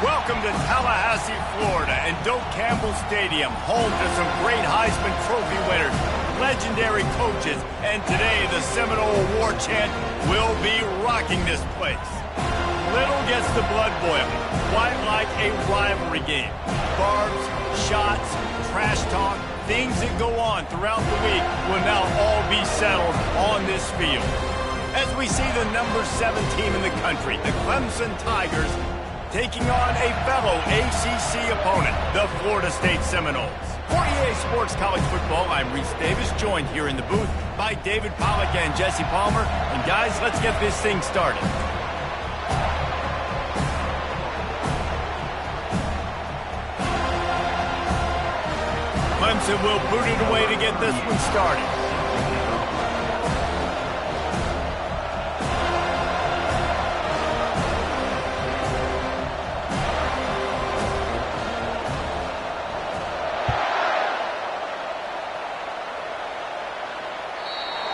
Welcome to Tallahassee, Florida, and Doak Campbell Stadium, home to some great Heisman Trophy winners, legendary coaches, and today the Seminole War Chant will be rocking this place. Little gets the blood boiling, quite like a rivalry game. Barbs, shots, trash talk, things that go on throughout the week will now all be settled on this field. As we see the number 7 team in the country, the Clemson Tigers, taking on a fellow ACC opponent, the Florida State Seminoles. For EA Sports College Football, I'm Reese Davis, joined here in the booth by David Pollack and Jesse Palmer. And guys, let's get this thing started. Clemson will boot it away to get this one started.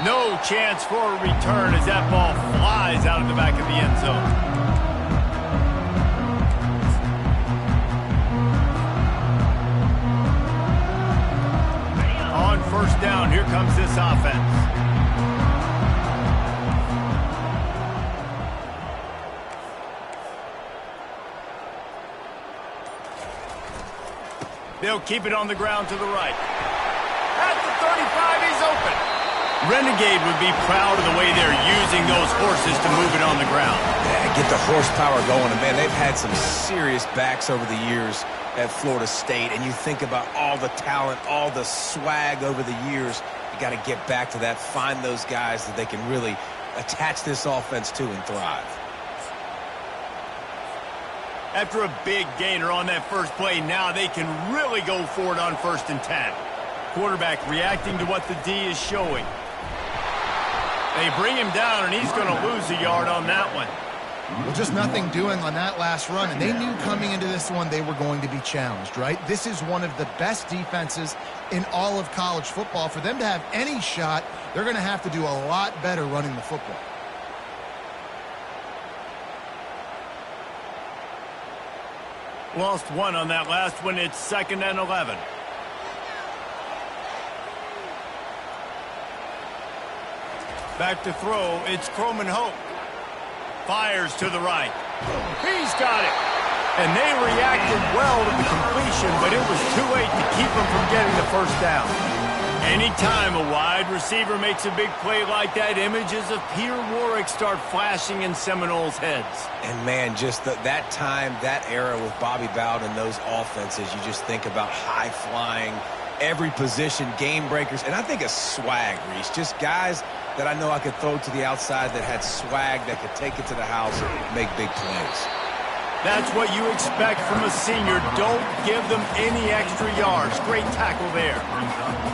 No chance for a return as that ball flies out of the back of the end zone. On first down, here comes this offense. They'll keep it on the ground to the right. At the 35, he's open. Renegade would be proud of the way they're using those horses to move it on the ground. Yeah, get the horsepower going. And, man, they've had some serious backs over the years at Florida State. And you think about all the talent, all the swag over the years. You got to get back to that, find those guys that they can really attach this offense to and thrive. After a big gainer on that first play, now they can really go for it on 1st and 10. Quarterback reacting to what the D is showing. They bring him down, and he's going to lose a yard on that one. Well, just nothing doing on that last run, and they knew coming into this one they were going to be challenged, right? This is one of the best defenses in all of college football. For them to have any shot, they're going to have to do a lot better running the football. Lost one on that last one. It's 2nd and 11. Back to throw, it's Croman Hope. Fires to the right. He's got it. And they reacted well to the completion, but it was too late to keep them from getting the first down. Anytime a wide receiver makes a big play like that, images of Peter Warrick start flashing in Seminoles' heads. And, man, just that time, that era with Bobby Bowden and those offenses, you just think about high-flying, every position, game breakers, and I think a swag, Reese. Just guys that I know I could throw to the outside that had swag, that could take it to the house and make big plays. That's what you expect from a senior. Don't give them any extra yards. Great tackle there.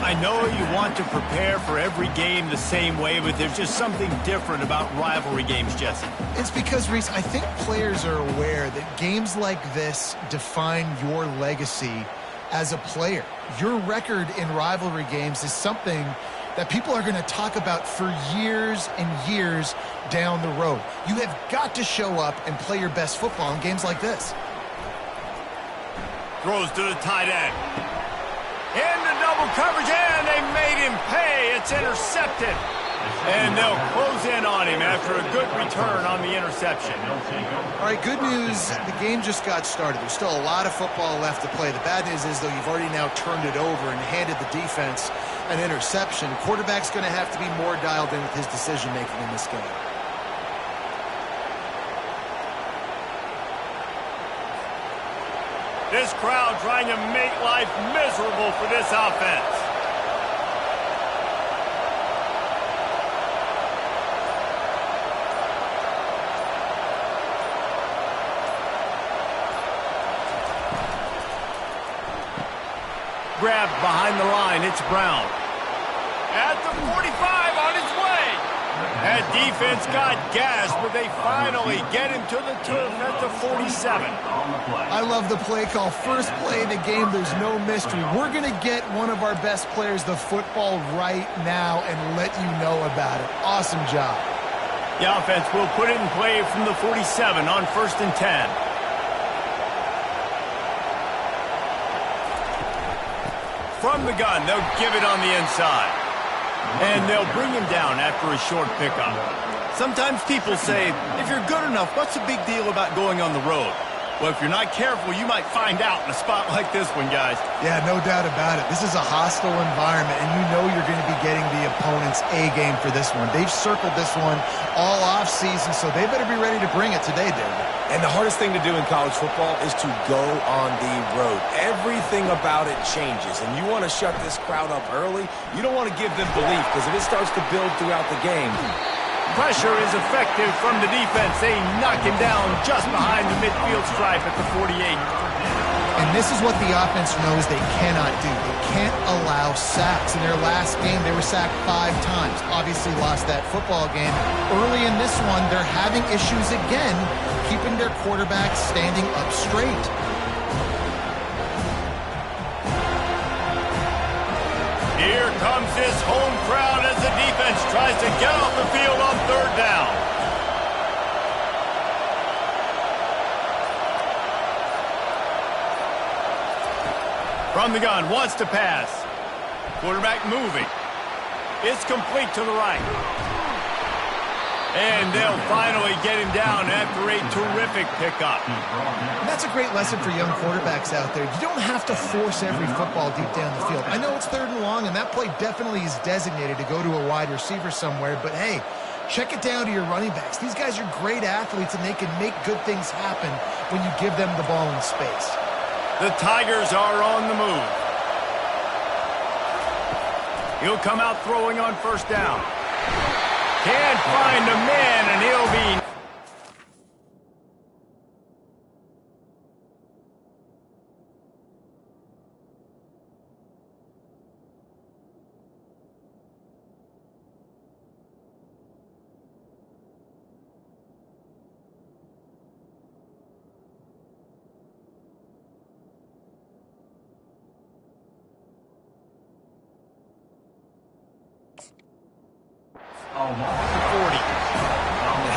I know you want to prepare for every game the same way, but there's just something different about rivalry games, Jesse. It's because, Reese, I think players are aware that games like this define your legacy as a player. Your record in rivalry games is something that people are going to talk about for years and years down the road. You have got to show up and play your best football in games like this. Throws to the tight end. Into double coverage, and they made him pay. It's intercepted. And they'll close in on him after a good return on the interception. All right, good news. The game just got started. There's still a lot of football left to play. The bad news is, though, you've already now turned it over and handed the defense an interception. Quarterback's going to have to be more dialed in with his decision-making in this game. This crowd trying to make life miserable for this offense. Grabbed behind the line, it's Brown. At the 45, on his way. That defense got gassed, but they finally get him to the turf at the 47. I love the play call. First play of the game, there's no mystery. We're going to get one of our best players the football right now and let you know about it. Awesome job. The offense will put it in play from the 47 on 1st and 10. From the gun, they'll give it on the inside. And they'll bring him down after a short pickup. Sometimes people say, if you're good enough, what's the big deal about going on the road? Well, if you're not careful, you might find out in a spot like this one, guys. Yeah, no doubt about it. This is a hostile environment, and you know you're going to be getting the opponent's A game for this one. They've circled this one all offseason, so they better be ready to bring it today, David. And the hardest thing to do in college football is to go on the road. Everything about it changes, and you want to shut this crowd up early. You don't want to give them belief, because if it starts to build throughout the game, pressure is effective from the defense. They knock him down just behind the midfield stripe at the 48. And this is what the offense knows they cannot do. They can't allow sacks. In their last game, they were sacked 5 times. Obviously lost that football game. Early in this one, they're having issues again, keeping their quarterback standing up straight. Here comes his home crowd as the defense tries to get off the field on 3rd down. From the gun, wants to pass. Quarterback moving. It's complete to the right. And they'll finally get him down after a terrific pickup. And that's a great lesson for young quarterbacks out there. You don't have to force every football deep down the field. I know it's 3rd and long, and that play definitely is designated to go to a wide receiver somewhere, but hey, check it down to your running backs. These guys are great athletes, and they can make good things happen when you give them the ball in space. The Tigers are on the move. He'll come out throwing on 1st down. Can't find a man, and he'll be...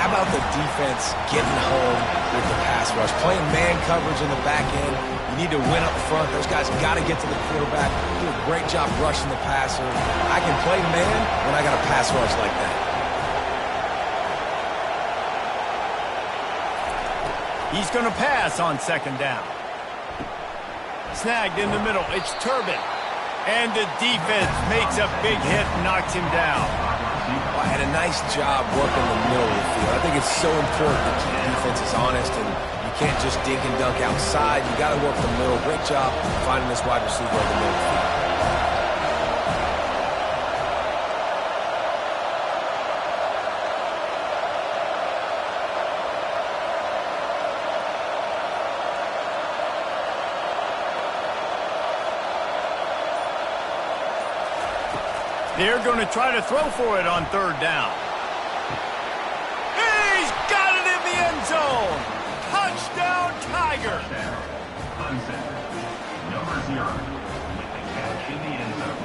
how about the defense getting home with the pass rush? Playing man coverage in the back end. You need to win up front. Those guys got to get to the quarterback. Do a great job rushing the passer. I can play man when I got a pass rush like that. He's going to pass on 2nd down. Snagged in the middle. It's Turbin. And the defense makes a big hit and knocks him down. Well, had a nice job working the middle of the field. I think it's so important to keep defenses honest, and you can't just dink and dunk outside. You got to work the middle. Great job finding this wide receiver in the middle of the field. They're going to try to throw for it on 3rd down. He's got it in the end zone. Touchdown, Tiger. Number 0 with the catch in the end zone.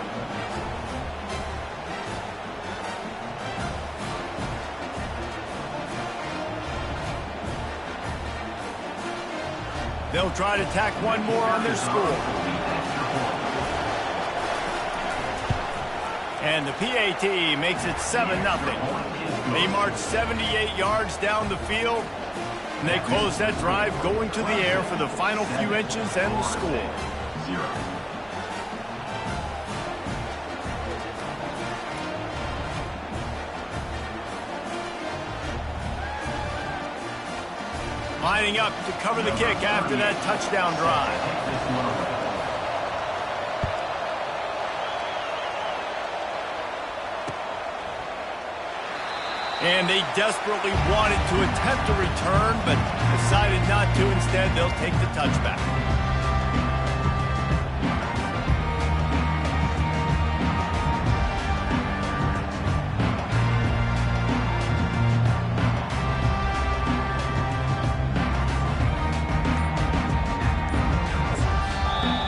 They'll try to tack one more on their score. And the PAT makes it 7-0. They march 78 yards down the field, and they close that drive going to the air for the final few inches and the score. 0. Lining up to cover the kick after that touchdown drive. And they desperately wanted to attempt a return, but decided not to. Instead, they'll take the touchback.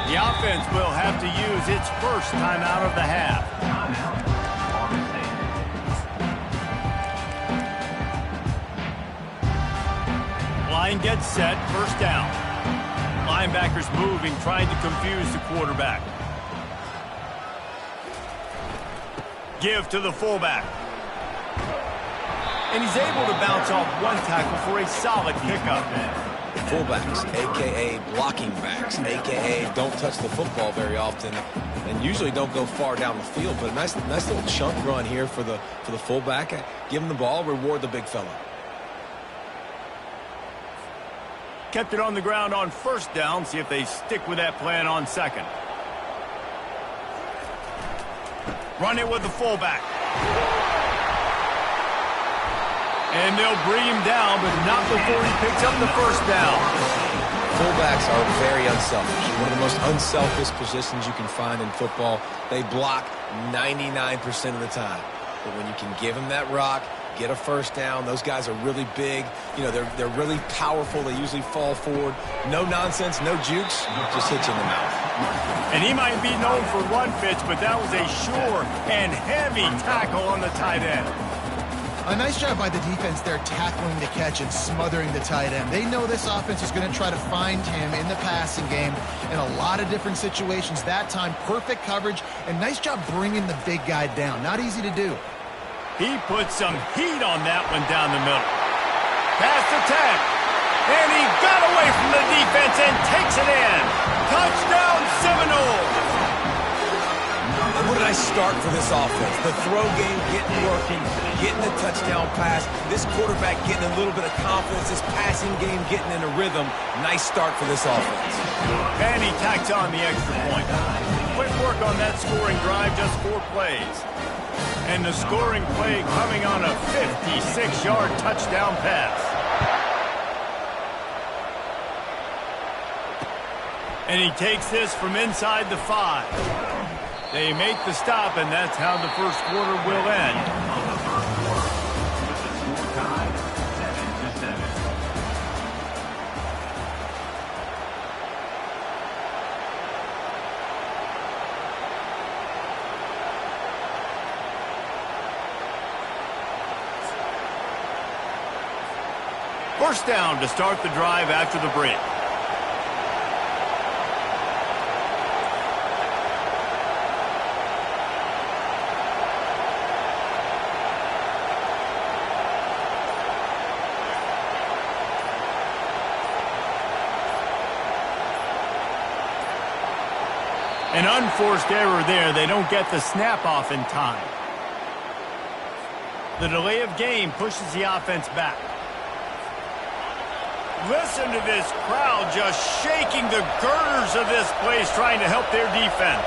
The offense will have to use its first timeout of the half. Line gets set, 1st down. Linebackers moving, trying to confuse the quarterback. Give to the fullback. And he's able to bounce off one tackle for a solid pickup. Fullbacks, a.k.a. blocking backs, a.k.a. don't touch the football very often and usually don't go far down the field. But a nice little chunk run here for the fullback. Give him the ball, reward the big fella. Kept it on the ground on first down. See if they stick with that plan on second. Run it with the fullback. And they'll bring him down, but not before he picks up the first down. Fullbacks are very unselfish. One of the most unselfish positions you can find in football. They block 99% of the time. But when you can give them that rock, get a first down, those guys are really big. You know, they're really powerful. They usually fall forward. No nonsense, no jukes, just hit you in the mouth. And he might be known for run fits, but that was a sure and heavy tackle on the tight end. A nice job by the defense there tackling the catch and smothering the tight end. They know this offense is going to try to find him in the passing game in a lot of different situations. That time, perfect coverage, and nice job bringing the big guy down. Not easy to do. He put some heat on that one down the middle. Pass attack. And he got away from the defense and takes it in. Touchdown Seminoles. What a nice start for this offense. The throw game getting working, getting the touchdown pass. This quarterback getting a little bit of confidence. This passing game getting in a rhythm. Nice start for this offense. And he tacks on the extra point. Quick work on that scoring drive, just 4 plays. And the scoring play coming on a 56-yard touchdown pass. And he takes this from inside the 5. They make the stop, and that's how the first quarter will end. First down to start the drive after the break. An unforced error there. They don't get the snap off in time. The delay of game pushes the offense back. Listen to this crowd just shaking the girders of this place, trying to help their defense.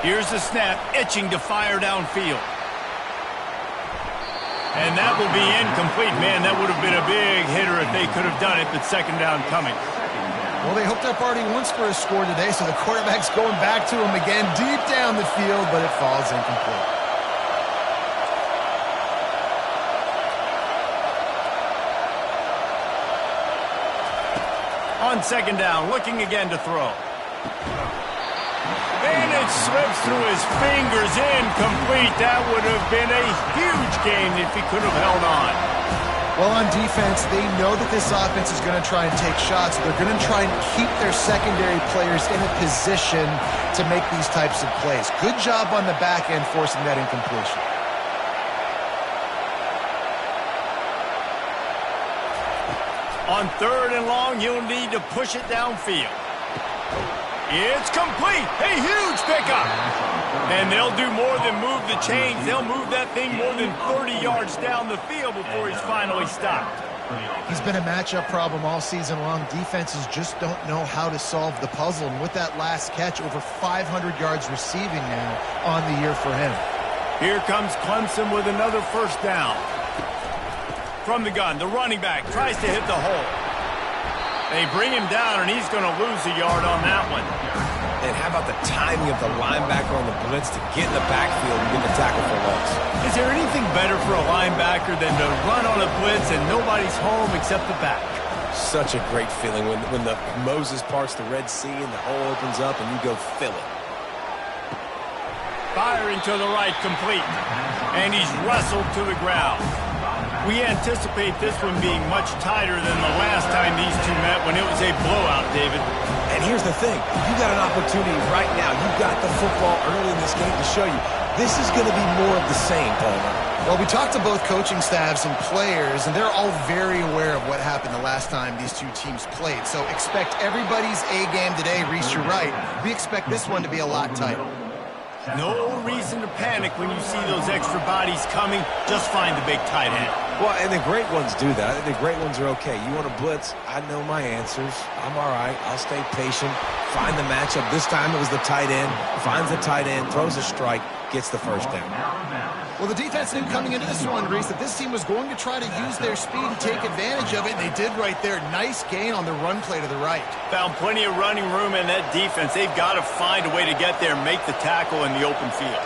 Here's the snap, itching to fire downfield. And that will be incomplete. Man, that would have been a big hitter if they could have done it, but second down coming. Well, they hooked up already once for a score today, so the quarterback's going back to him again deep down the field, but it falls incomplete. On second down, looking again to throw. And it slips through his fingers, incomplete. That would have been a huge game if he could have held on. Well, on defense, they know that this offense is going to try and take shots. They're going to try and keep their secondary players in a position to make these types of plays. Good job on the back end forcing that incompletion. On third and long, he'll need to push it downfield. It's complete. A huge pickup. And they'll do more than move the chains. They'll move that thing more than 30 yards down the field before he's finally stopped. He's been a matchup problem all season long. Defenses just don't know how to solve the puzzle. And with that last catch, over 500 yards receiving now on the year for him. Here comes Clemson with another first down. From the gun, the running back tries to hit the hole. They bring him down, and he's going to lose a yard on that one. And how about the timing of the linebacker on the blitz to get in the backfield and get the tackle for loss? Is there anything better for a linebacker than to run on a blitz and nobody's home except the back? Such a great feeling when the Moses parts the Red Sea and the hole opens up and you go fill it. Firing to the right, complete. And he's wrestled to the ground. We anticipate this one being much tighter than the last time these two met when it was a blowout, David. And here's the thing. You got an opportunity right now. You got the football early in this game to show you this is going to be more of the same, Palmer. Well, we talked to both coaching staffs and players, and they're all very aware of what happened the last time these two teams played. So expect everybody's A game today. Reese, you're right. We expect this one to be a lot tighter. No reason to panic when you see those extra bodies coming. Just find the big tight end. Well, and the great ones do that. I think the great ones are okay. You want to blitz? I know my answers. I'm all right. I'll stay patient. Find the matchup. This time it was the tight end. Finds the tight end, throws a strike, gets the first down. Well, the defense knew coming into this one, Reese, that this team was going to try to use their speed and take advantage of it, and they did right there. Nice gain on the run play to the right. Found plenty of running room in that defense. They've got to find a way to get there and make the tackle in the open field.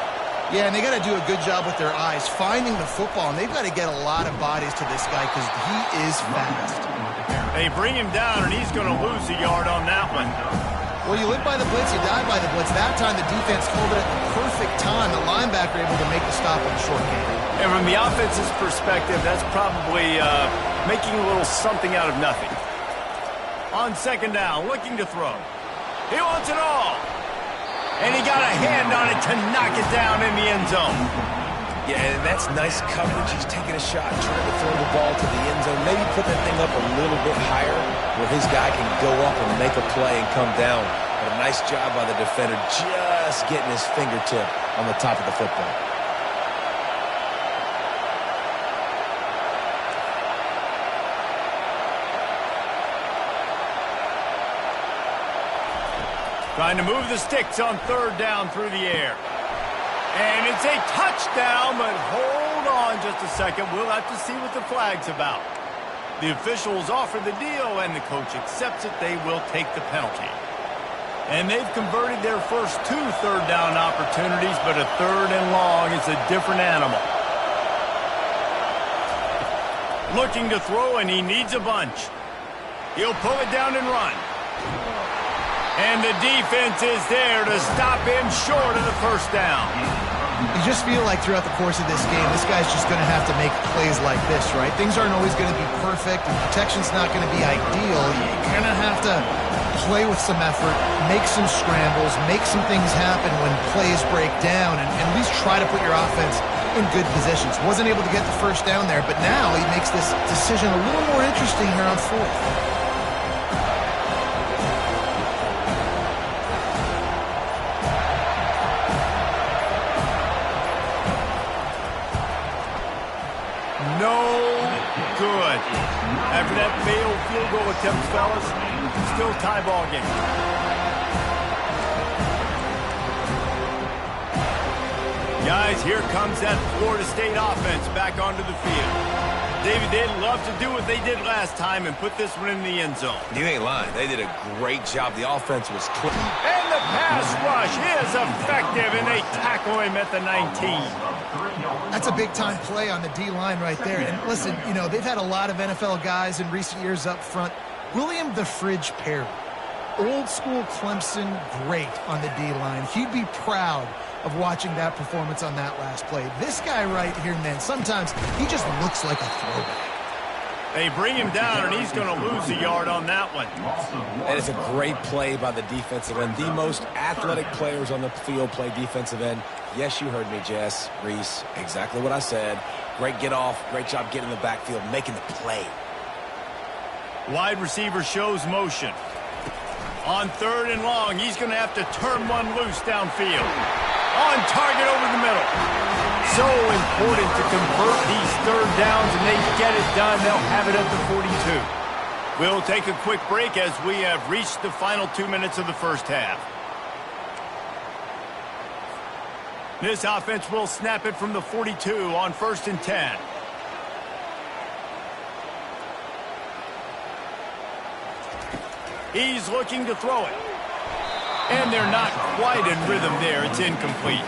Yeah, and they got to do a good job with their eyes, finding the football, and they've got to get a lot of bodies to this guy because he is fast. They bring him down, and he's going to lose a yard on that one. Well, you live by the blitz, you die by the blitz. That time the defense called it at the perfect time. The linebacker able to make the stop on the short game. And from the offense's perspective, that's probably making a little something out of nothing. On second down, looking to throw. He wants it all. And he got a hand on it to knock it down in the end zone. Yeah, and that's nice coverage. He's taking a shot, trying to throw the ball to the end zone. Maybe put that thing up a little bit higher where his guy can go up and make a play and come down. But a nice job by the defender just getting his fingertip on the top of the football. Trying to move the sticks on third down through the air. And it's a touchdown, but hold on just a second. We'll have to see what the flag's about. The officials offer the deal, and the coach accepts it. They will take the penalty. And they've converted their first 2 third down opportunities, but a third and long is a different animal. Looking to throw, and he needs a bunch. He'll pull it down and run. And the defense is there to stop him short of the first down. You just feel like throughout the course of this game, this guy's just going to have to make plays like this, right? Things aren't always going to be perfect, and protection's not going to be ideal. You're going to have to play with some effort, make some scrambles, make some things happen when plays break down, and at least try to put your offense in good positions. Wasn't able to get the first down there, but now he makes this decision a little more interesting here on fourth. Good. After that failed field goal attempt, fellas, still tie ball game. Guys, here comes that Florida State offense back onto the field. David, they'd love to do what they did last time and put this one in the end zone. You ain't lying. They did a great job. The offense was clean. And the pass rush is effective, and they tackle him at the 19. That's a big-time play on the D-line right there. And listen, you know, they've had a lot of NFL guys in recent years up front. William the Fridge Perry, old-school Clemson great on the D-line. He'd be proud of watching that performance on that last play. This guy right here, man, sometimes he just looks like a throwback. They bring him down, and he's going to lose a yard on that one. And it's a great play by the defensive end. The most athletic players on the field play defensive end. Yes, you heard me, Jess, Reese, exactly what I said. Great get off, great job getting in the backfield, making the play. Wide receiver shows motion. On third and long, he's going to have to turn one loose downfield. On target over the middle. So important to convert these third downs, and they get it done. They'll have it at the 42. We'll take a quick break as we have reached the final 2 minutes of the first half. This offense will snap it from the 42 on 1st and 10. He's looking to throw it. And they're not quite in rhythm there. It's incomplete.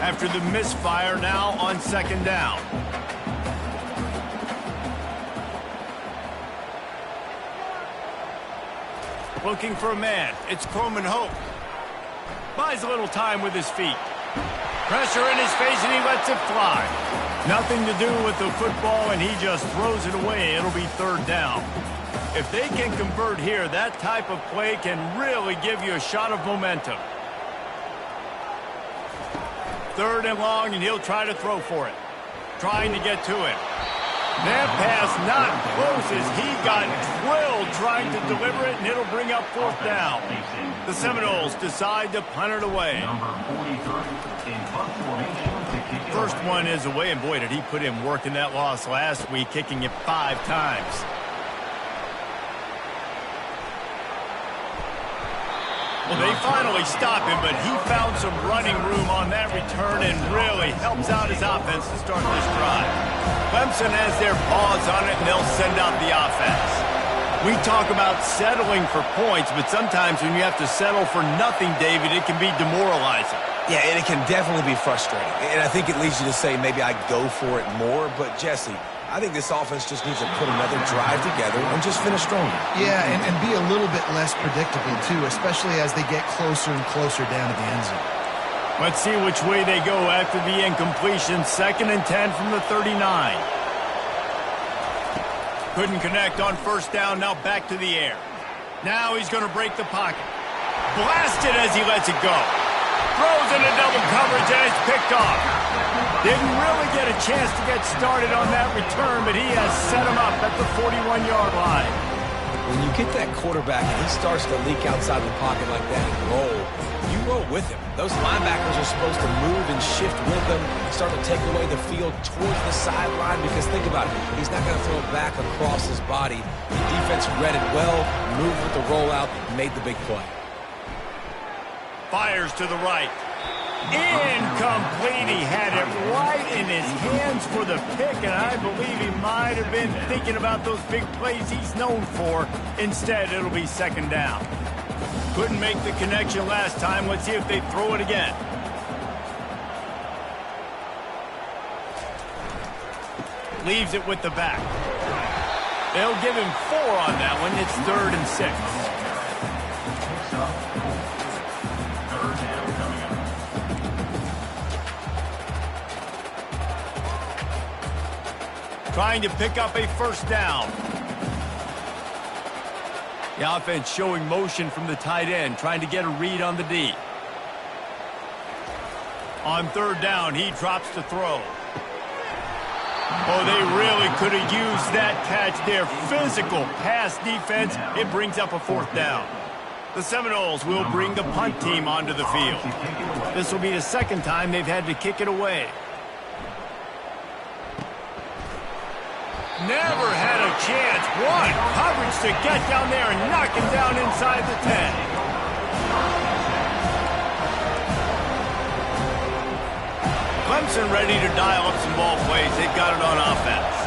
After the misfire, now on 2nd down. Looking for a man. It's Coleman Hope. Buys a little time with his feet. Pressure in his face, and he lets it fly. Nothing to do with the football, and he just throws it away. It'll be 3rd down. If they can convert here, that type of play can really give you a shot of momentum. 3rd and long, and he'll try to throw for it. Trying to get to it. That pass not close as he got drilled trying to deliver it, and it'll bring up 4th down. The Seminoles decide to punt it away. First one is away, and boy, did he put in work in that loss last week, kicking it 5 times. Well, they finally stop him, but he found some running room on that return and really helps out his offense to start this drive. Clemson has their paws on it, and they'll send out the offense. We talk about settling for points, but sometimes when you have to settle for nothing, David, it can be demoralizing. Yeah, and it can definitely be frustrating. And I think it leads you to say maybe I go for it more. But, Jesse, I think this offense just needs to put another drive together and just finish stronger. Yeah, and be a little bit less predictable, too, especially as they get closer and closer down to the end zone. Let's see which way they go after the incompletion. 2nd and 10 from the 39. Couldn't connect on 1st down. Now back to the air. Now he's going to break the pocket. Blasted as he lets it go. Throws into double coverage and it's picked off. Didn't really get a chance to get started on that return, but he has set him up at the 41-yard line. When you get that quarterback and he starts to leak outside the pocket like that and roll, you roll with him. Those linebackers are supposed to move and shift with him, start to take away the field towards the sideline, because think about it, he's not going to throw it back across his body. The defense read it well, moved with the rollout, made the big play. Fires to the right. Incomplete. He had it right in his hands for the pick, and I believe he might have been thinking about those big plays he's known for. Instead, it'll be 2nd down. Couldn't make the connection last time. Let's see if they throw it again. Leaves it with the back. They'll give him 4 on that one. It's 3rd and 6. Trying to pick up a 1st down. The offense showing motion from the tight end, trying to get a read on the D. On 3rd down, he drops to throw. Oh, they really could have used that catch there. Physical pass defense. It brings up a 4th down. The Seminoles will bring the punt team onto the field. This will be the 2nd time they've had to kick it away. Never had a chance. One coverage to get down there and knock him down inside the 10. Clemson ready to dial up some ball plays. They've got it on offense.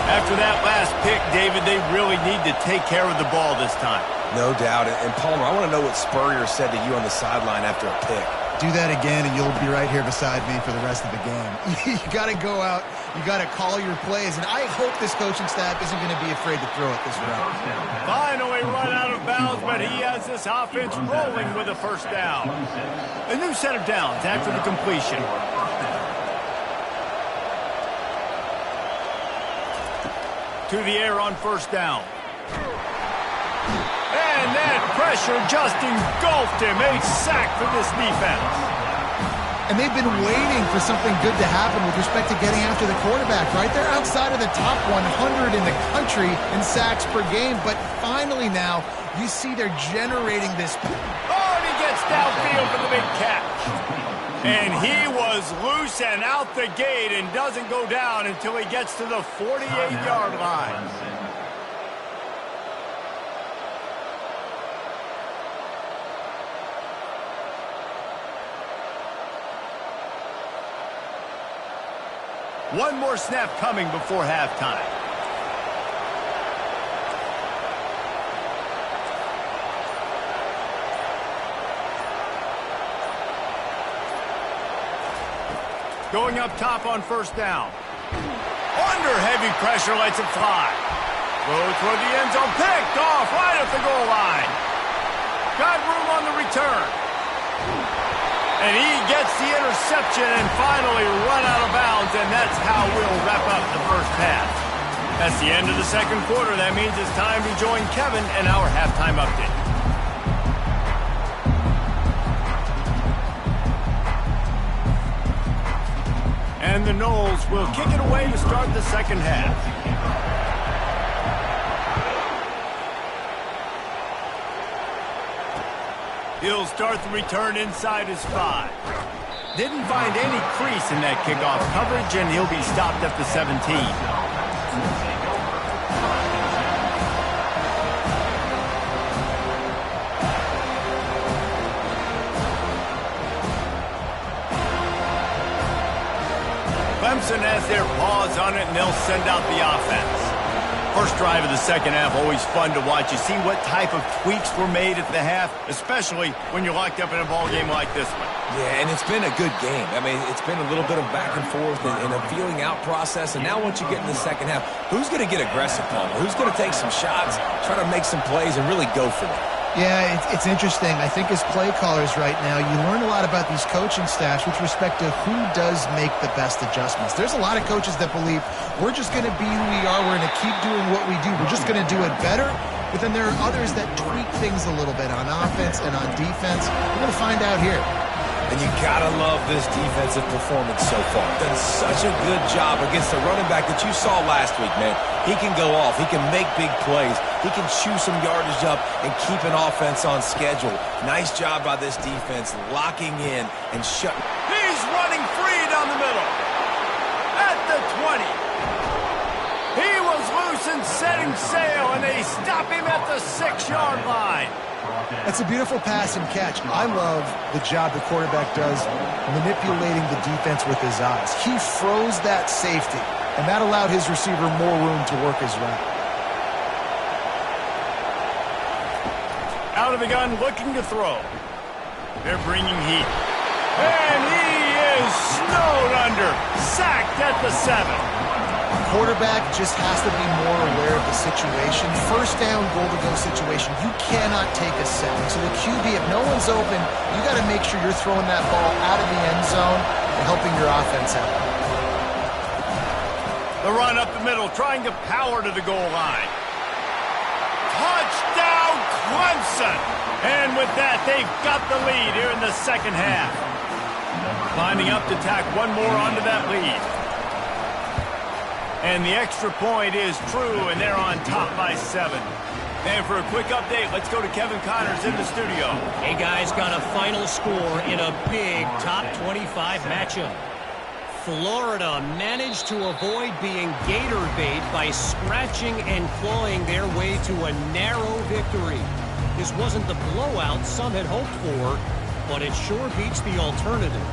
After that last pick, David, they really need to take care of the ball this time. No doubt. And Palmer, I want to know what Spurrier said to you on the sideline after a pick. Do that again, and you'll be right here beside me for the rest of the game. You got to go out. You got to call your plays, and I hope this coaching staff isn't going to be afraid to throw it this route. Finally run out of bounds, but he has this offense rolling with a 1st down. A new set of downs after the completion. To the air on 1st down. And that pressure just engulfed him. A sack for this defense. And they've been waiting for something good to happen with respect to getting after the quarterback, right? They're outside of the top 100 in the country in sacks per game, but finally now you see they're generating this. Oh, and he gets downfield for the big catch. And he was loose and out the gate and doesn't go down until he gets to the 48-yard line. One more snap coming before halftime. Going up top on 1st down. Under heavy pressure, lets it fly. Throws toward the end zone, picked off right at the goal line. Got room on the return. And he gets the interception and finally run out of bounds, and that's how we'll wrap up the 1st half. That's the end of the 2nd quarter. That means it's time to join Kevin and our halftime update. And the Noles will kick it away to start the second half. He'll start the return inside his 5. Didn't find any crease in that kickoff coverage, and he'll be stopped at the 17. Clemson has their paws on it, and they'll send out the offense. First drive of the second half, always fun to watch. You see what type of tweaks were made at the half, especially when you're locked up in a ball game like this one. Yeah, and it's been a good game. I mean, it's been a little bit of back and forth and a feeling out process. And now once you get in the second half, who's going to get aggressive, Palmer? Who's going to take some shots, try to make some plays, and really go for it? Yeah, it's interesting. I think as play callers right now, you learn a lot about these coaching staffs with respect to who does make the best adjustments. There's a lot of coaches that believe we're just going to be who we are. We're going to keep doing what we do. We're just going to do it better. But then there are others that tweak things a little bit on offense and on defense. We're going to find out here. And you gotta love this defensive performance so far. Done such a good job against the running back that you saw last week, man. He can go off. He can make big plays. He can chew some yardage up and keep an offense on schedule. Nice job by this defense locking in and shutting. He's running free down the middle. At the 20. He was loose and setting sail, and they stop him at the 6-yard line. That's a beautiful pass and catch. I love the job the quarterback does manipulating the defense with his eyes. He froze that safety, and that allowed his receiver more room to work his route. Out of the gun, looking to throw. They're bringing heat. And he is snowed under. Sacked at the 7. Quarterback just has to be more aware of the situation. First down, goal-to-go situation. You cannot take a sack. So the QB, if no one's open, you got to make sure you're throwing that ball out of the end zone and helping your offense out. The run up the middle, trying to power to the goal line. Touchdown, Clemson! And with that, they've got the lead here in the second half. Lining up to tack one more onto that lead. And the extra point is true, and they're on top by 7. And for a quick update, let's go to Kevin Connors in the studio. Hey, guys, got a final score in a big top 25 matchup. Florida managed to avoid being gator bait by scratching and clawing their way to a narrow victory. This wasn't the blowout some had hoped for, but it sure beats the alternative.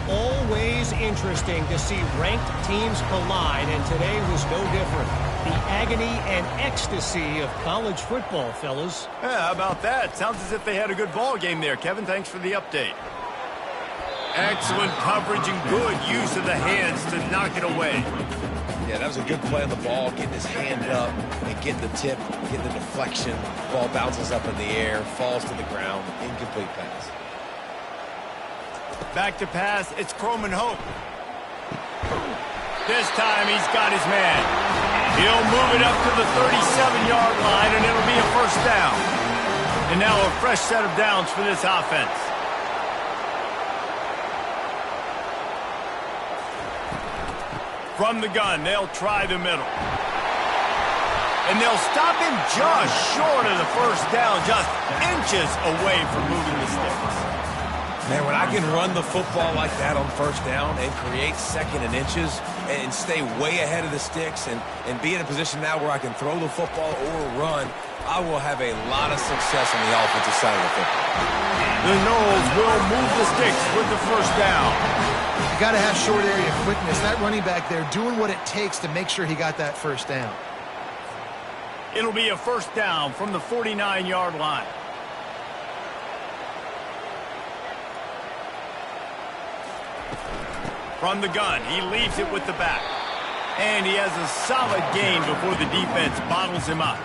Always interesting to see ranked teams collide, and today was no different. The agony and ecstasy of college football, fellas. Yeah, how about that? Sounds as if they had a good ball game there. Kevin, thanks for the update. Excellent coverage and good use of the hands to knock it away. Yeah, that was a good play on the ball, getting his hand up and getting the tip, getting the deflection. Ball bounces up in the air, falls to the ground, incomplete pass. Back to pass, it's Croman Hope. This time he's got his man. He'll move it up to the 37-yard line, and it'll be a first down. And now a fresh set of downs for this offense. From the gun, they'll try the middle. And they'll stop him just short of the first down, just inches away from moving the sticks. Man, when I can run the football like that on first down and create second and inches and stay way ahead of the sticks and be in a position now where I can throw the football or run, I will have a lot of success on the offensive side of the football. The Noles will move the sticks with the first down. You got to have short area quickness. That running back there doing what it takes to make sure he got that first down. It'll be a first down from the 49-yard line. From the gun, he leaves it with the back. And he has a solid gain before the defense bottles him up.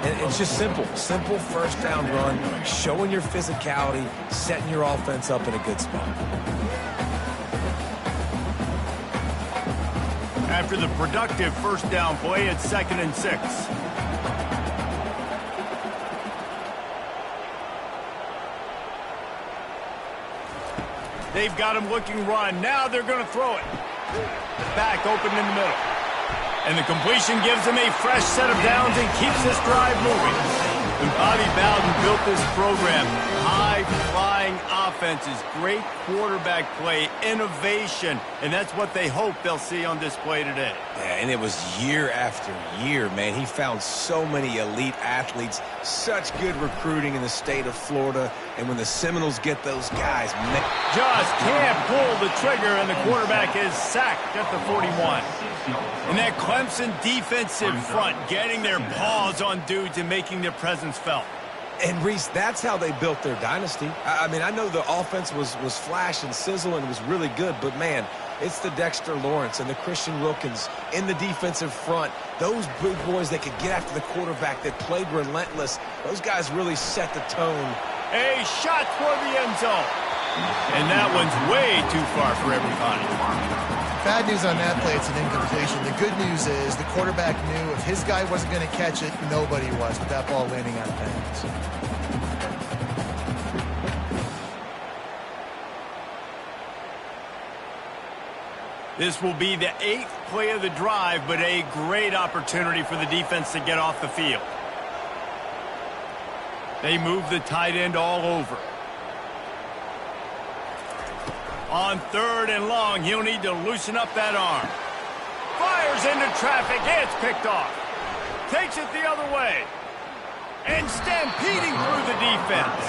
And it's just simple. Simple first down run, showing your physicality, setting your offense up in a good spot. After the productive first down play, it's 2nd and 6. They've got him looking run. Now they're going to throw it. Back open in the middle. And the completion gives him a fresh set of downs and keeps this drive moving. When Bobby Bowden built this program, high-flying offenses, great quarterback play, innovation, and that's what they hope they'll see on display today. Yeah, and it was year after year, man. He found so many elite athletes, such good recruiting in the state of Florida, and when the Seminoles get those guys, man. Just can't pull the trigger, and the quarterback is sacked at the 41. And that Clemson defensive front getting their paws on dudes and making their presence felt. And, Reese, that's how they built their dynasty. I mean, I know the offense was flash and sizzle and was really good, but, man, it's the Dexter Lawrence and the Christian Wilkins in the defensive front. Those big boys that could get after the quarterback, that played relentless. Those guys really set the tone. A shot toward the end zone. And that one's way too far for everybody. Bad news on that play, it's an incompletion. The good news is the quarterback knew if his guy wasn't going to catch it, nobody was, with that ball landing out of bounds. This will be the 8th play of the drive, but a great opportunity for the defense to get off the field. They move the tight end all over. On 3rd and long, he'll need to loosen up that arm. Fires into traffic. It's picked off. Takes it the other way. And stampeding through the defense.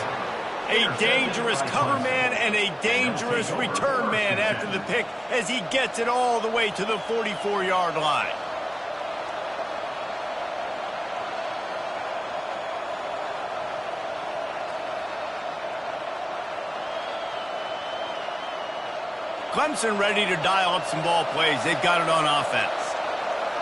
A dangerous cover man and a dangerous return man after the pick as he gets it all the way to the 44-yard line. Clemson ready to dial up some ball plays. They've got it on offense.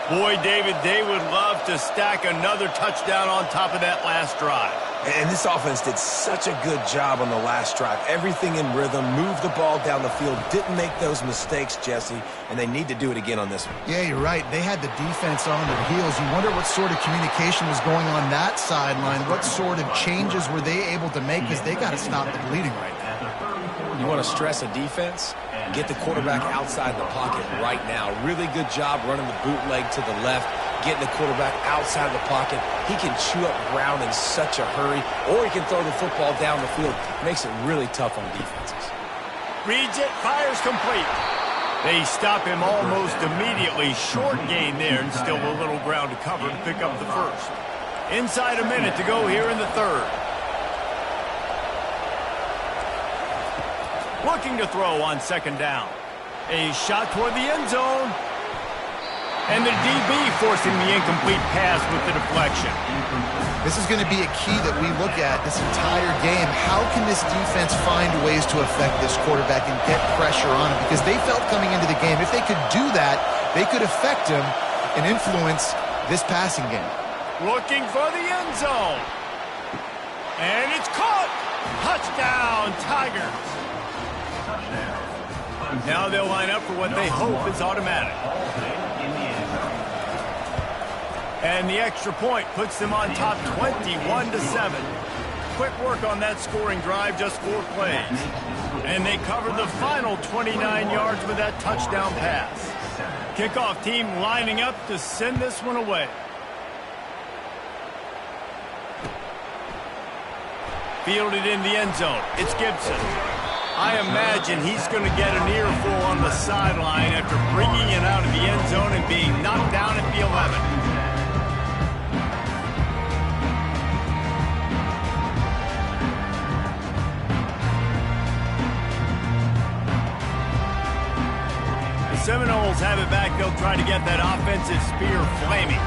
Boy, David, they would love to stack another touchdown on top of that last drive. And this offense did such a good job on the last drive. Everything in rhythm, moved the ball down the field, didn't make those mistakes, Jesse, and they need to do it again on this one. Yeah, you're right. They had the defense on their heels. You wonder what sort of communication was going on that sideline. What sort of changes were they able to make, because they got to stop the bleeding right now. You want to stress a defense? Get the quarterback outside the pocket right now. Really good job running the bootleg to the left, getting the quarterback outside of the pocket. He can chew up ground in such a hurry, or he can throw the football down the field. Makes it really tough on defenses. Reads it, fires complete. They stop him almost immediately. Short gain there, and still a little ground to cover to pick up the first. Inside a minute to go here in the 3rd. Looking to throw on 2nd down. A shot toward the end zone. And the DB forcing the incomplete pass with the deflection. This is going to be a key that we look at this entire game. How can this defense find ways to affect this quarterback and get pressure on him? Because they felt coming into the game, if they could do that, they could affect him and influence this passing game. Looking for the end zone. And it's caught. Touchdown, Tigers. Now they'll line up for what they hope is automatic. And the extra point puts them on top 21-7. Quick work on that scoring drive, just 4 plays. And they covered the final 29 yards with that touchdown pass. Kickoff team lining up to send this one away. Fielded in the end zone. It's Gibson. I imagine he's going to get an earful on the sideline after bringing it out of the end zone and being knocked down at the 11. The Seminoles have it back. They'll try to get that offensive spear flaming.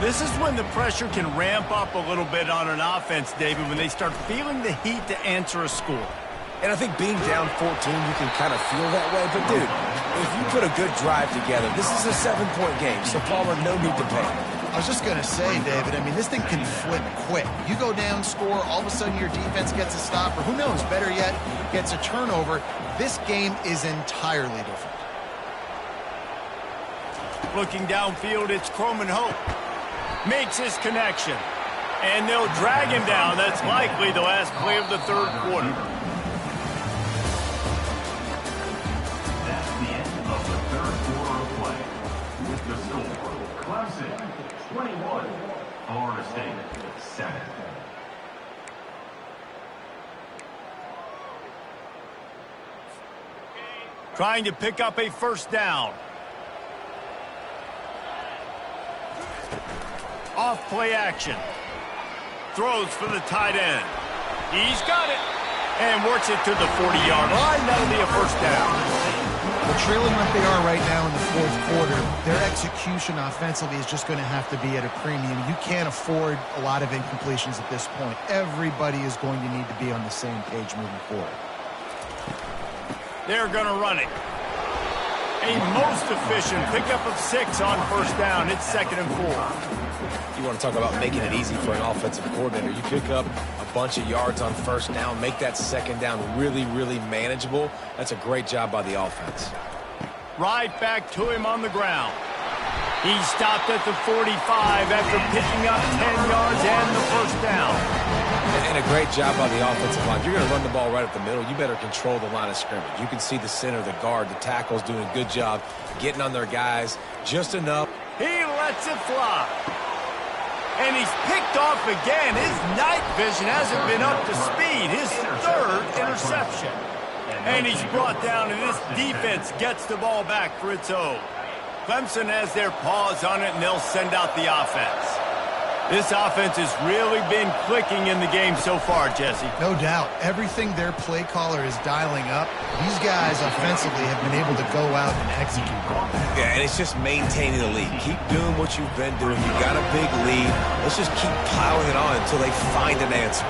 This is when the pressure can ramp up a little bit on an offense, David, when they start feeling the heat to answer a score. And I think being down 14, you can kind of feel that way. But, dude, if you put a good drive together, this is a 7-point game, so Palmer, no need to panic. I was just going to say, David, I mean, this thing can flip quick. You go down, score, all of a sudden your defense gets a stop, or who knows, better yet, gets a turnover. This game is entirely different. Looking downfield, it's Croman Hope. Makes his connection. And they'll drag him down. That's likely the last play of the 3rd quarter. That's the end of the 3rd Trying to pick up a first down. Off play action. Throws for the tight end. He's got it. And works it to the 40-yard line. That'll be a first down. Well, trailing like they are right now in the fourth quarter, their execution offensively is just going to have to be at a premium. You can't afford a lot of incompletions at this point. Everybody is going to need to be on the same page moving forward. They're going to run it. A most efficient pickup of 6 on first down. It's 2nd and 4. You want to talk about making it easy for an offensive coordinator. You pick up a bunch of yards on first down, make that second down really, really manageable. That's a great job by the offense. Right back to him on the ground. He stopped at the 45 after picking up 10 yards and the first down. And a great job by the offensive line. If you're going to run the ball right up the middle, you better control the line of scrimmage. You can see the center, the guard, the tackles doing a good job getting on their guys just enough. He lets it fly. And he's picked off again. His night vision hasn't been up to speed. His 3rd interception. And he's brought down, and this defense gets the ball back for its own. Clemson has their paws on it, and they'll send out the offense. This offense has really been clicking in the game so far, Jesse. No doubt. Everything their play caller is dialing up, these guys offensively have been able to go out and execute. Yeah, and it's just maintaining the lead. Keep doing what you've been doing. You got a big lead. Let's just keep piling it on until they find an answer.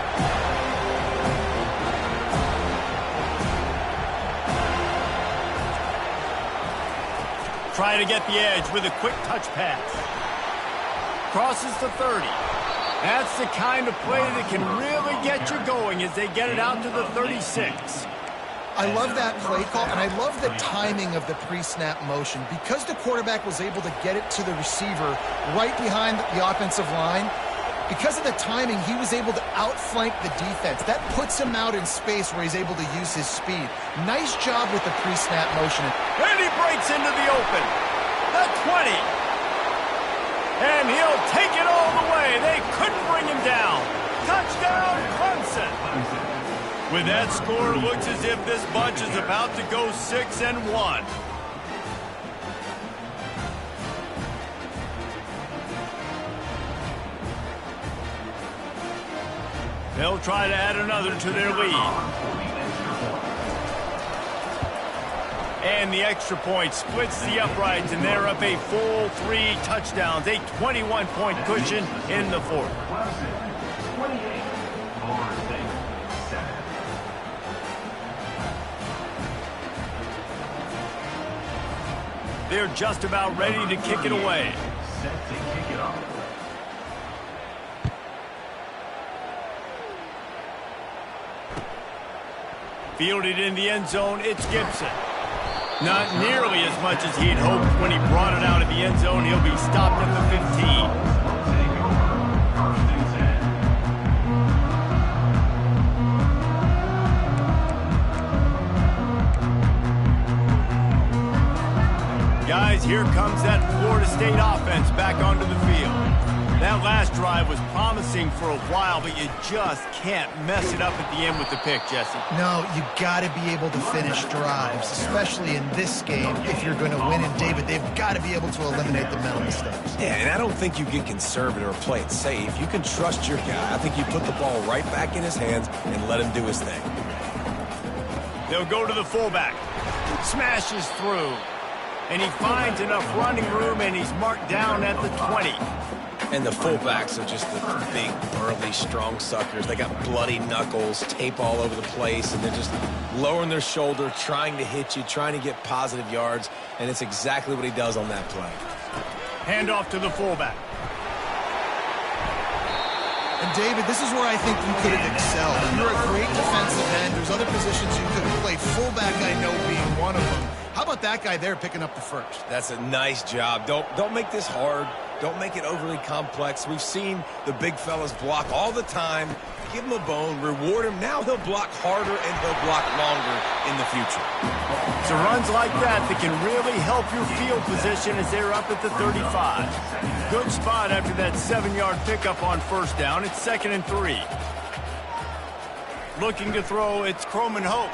Trying to get the edge with a quick touch pass. Crosses the 30. That's the kind of play that can really get you going as they get it out to the 36. I love that play call, and I love the timing of the pre-snap motion. Because the quarterback was able to get it to the receiver right behind the offensive line, because of the timing, he was able to outflank the defense. That puts him out in space where he's able to use his speed. Nice job with the pre-snap motion. And he breaks into the open. The 20. And he'll take it all the way. They couldn't bring him down. Touchdown, Clemson. With that score, it looks as if this bunch is about to go 6-1. They'll try to add another to their lead. And the extra point splits the uprights, and they're up a full 3 touchdowns, a 21-point cushion in the 4th. They're just about ready to kick it away. Set to kick it off. Fielded in the end zone, it's Gibson. Not nearly as much as he'd hoped when he brought it out of the end zone. He'll be stopped at the 15. Guys, here comes that Florida State offense back onto the field. That last drive was promising for a while, but you just can't mess it up at the end with the pick, Jesse. No, you got to be able to finish drives, especially in this game if you're going to win. And, David, they've got to be able to eliminate the mental mistakes. Yeah, and I don't think you get conservative or play it safe. You can trust your guy. I think you put the ball right back in his hands and let him do his thing. They'll go to the fullback. Smashes through. And he finds enough running room, and he's marked down at the 20. And the fullbacks are just the big, burly, strong suckers. They got bloody knuckles, tape all over the place, and they're just lowering their shoulder, trying to hit you, trying to get positive yards, and it's exactly what he does on that play. Hand off to the fullback. And, David, this is where I think you could have excelled. You're a great defensive end. There's other positions you could have played. Fullback, I know, being one of them. How about that guy there picking up the first? That's a nice job. Don't make this hard. Don't make it overly complex. We've seen the big fellas block all the time. Give him a bone, reward him. Now he'll block harder and he'll block longer in the future. So runs like that can really help your field position as they're up at the 35. Good spot after that 7-yard pickup on first down. It's 2nd and 3. Looking to throw, it's Croman Hope.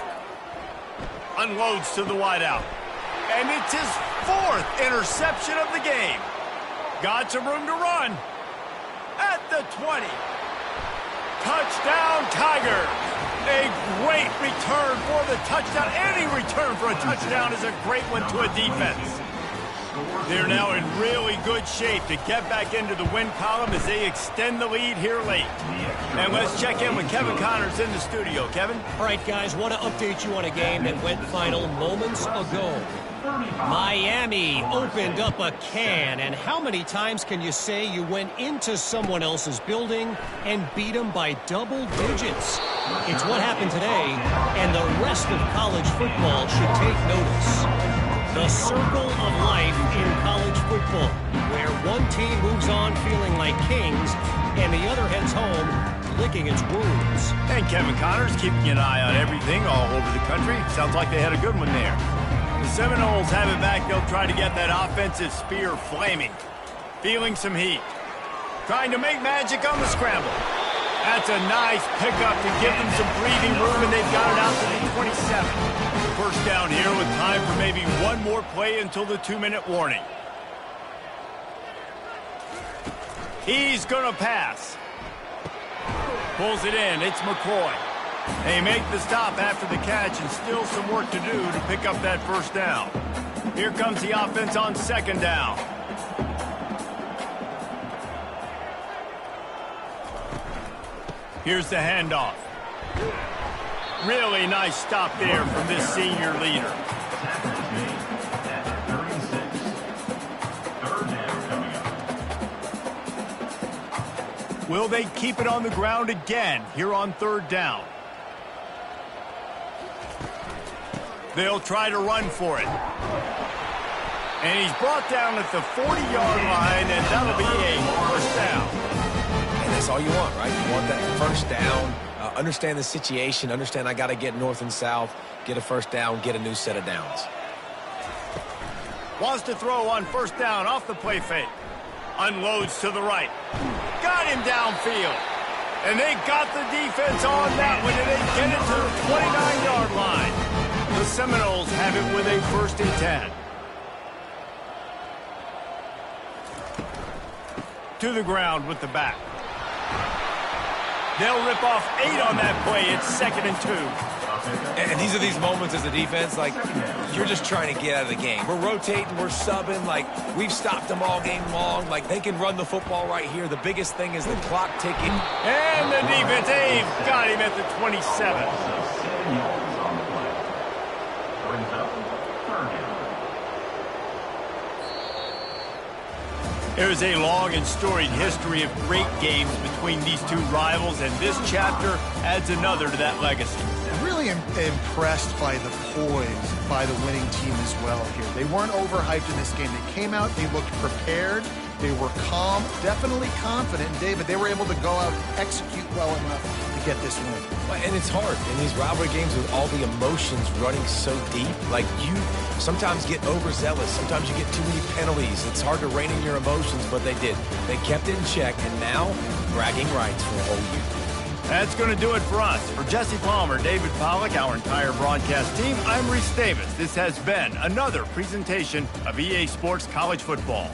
Unloads to the wideout. And it's his 4th interception of the game. Got some room to run. At the 20. Touchdown, Tigers. A great return for the touchdown. Any return for a touchdown is a great one to a defense. They're now in really good shape to get back into the win column as they extend the lead here late. And let's check in with Kevin Connors in the studio. Kevin? All right, guys, want to update you on a game that went final moments ago. Miami opened up a can, and how many times can you say you went into someone else's building and beat them by double digits? It's what happened today, and the rest of college football should take notice. The circle of life in college football, where one team moves on feeling like kings, and the other heads home licking its wounds. And Kevin Connors keeping an eye on everything all over the country. Sounds like they had a good one there. The Seminoles have it back. They'll try to get that offensive spear flaming. Feeling some heat. Trying to make magic on the scramble. That's a nice pickup to give them some breathing room, and they've got it out to the 27. First down here with time for maybe one more play until the 2-minute warning. He's going to pass. Pulls it in. It's McCoy. They make the stop after the catch, and still some work to do to pick up that first down. Here comes the offense on 2nd down. Here's the handoff. Really nice stop there from this senior leader. Will they keep it on the ground again here on 3rd down? They'll try to run for it. And he's brought down at the 40-yard line, and that'll be a first down. And that's all you want, right? You want that first down. Understand the situation. Understand I got to get north and south, get a first down, get a new set of downs. Wants to throw on 1st down off the play fake. Unloads to the right. Got him downfield. And they got the defense on that one, and they get it to the 29-yard line. The Seminoles have it with a 1st and 10. To the ground with the back. They'll rip off 8 on that play. It's 2nd and 2. And these are these moments as a defense, like, you're just trying to get out of the game. We're rotating, we're subbing, like, we've stopped them all game long. Like, they can run the football right here. The biggest thing is the clock ticking. And the defense, they've got him at the 27. There's a long and storied history of great games between these two rivals, and this chapter adds another to that legacy. Really impressed by the poise by the winning team as well here. They weren't overhyped in this game. They came out, they looked prepared, they were calm, definitely confident, and David, they were able to go out and execute well enough to get this win. And it's hard in these rivalry games with all the emotions running so deep. Like, you sometimes get overzealous. Sometimes you get too many penalties. It's hard to rein in your emotions, but they did. They kept it in check, and now bragging rights for a whole year. That's going to do it for us. For Jesse Palmer, David Pollack, our entire broadcast team, I'm Reese Davis. This has been another presentation of EA Sports College Football.